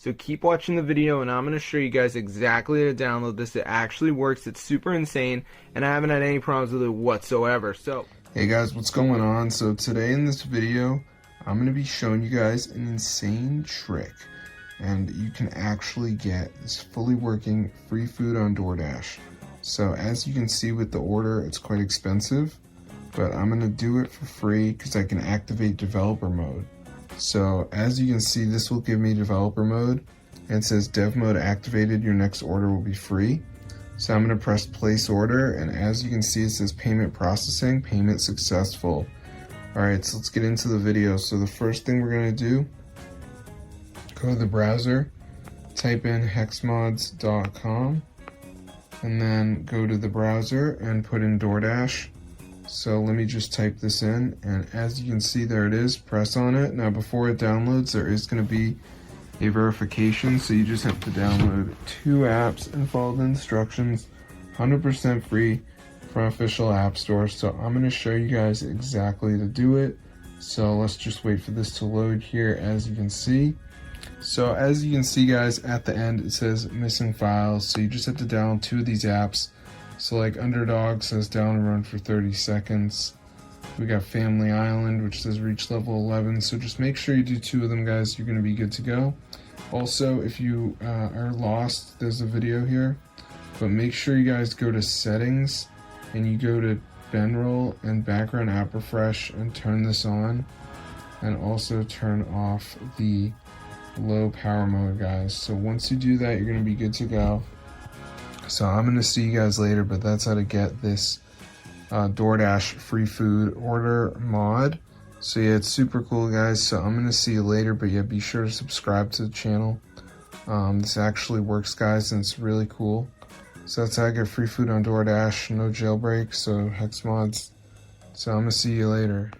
So keep watching the video and I'm going to show you guys exactly how to download this. It actually works. It's super insane and I haven't had any problems with it whatsoever. So hey guys, what's going on? So today in this video I'm going to be showing you guys an insane trick, and you can actually get this fully working free food on DoorDash. So as you can see with the order, it's quite expensive, but I'm going to do it for free because I can activate developer mode. So as you can see, this will give me developer mode, and it says dev mode activated, your next order will be free. So I'm going to press place order, and as you can see, it says payment processing, payment successful. Alright, so let's get into the video. So the first thing we're going to do, go to the browser, type in hexmods.com, and then go to the browser and put in DoorDash. So let me just type this in, and as you can see, there it is. Press on it. Now before it downloads, there is going to be a verification, so you just have to download 2 apps and follow the instructions. 100% free from official app store. So I'm going to show you guys exactly to do it. So let's just wait for this to load here. As you can see, so as you can see guys, at the end it says missing files, so you just have to download 2 of these apps. So like Underdog says down and run for 30 seconds. We got Family Island, which says reach level 11. So just make sure you do 2 of them guys, you're going to be good to go. Also, if you are lost, there's a video here, but make sure you guys go to settings and you go to Benroll and background app refresh and turn this on, and also turn off the low power mode guys. So once you do that, you're going to be good to go. So I'm going to see you guys later, but that's how to get this DoorDash free food order mod. So yeah, it's super cool guys. So I'm going to see you later, but yeah, be sure to subscribe to the channel. This actually works guys, and it's really cool. So that's how I get free food on DoorDash, no jailbreak, so Hex Mods. So I'm going to see you later.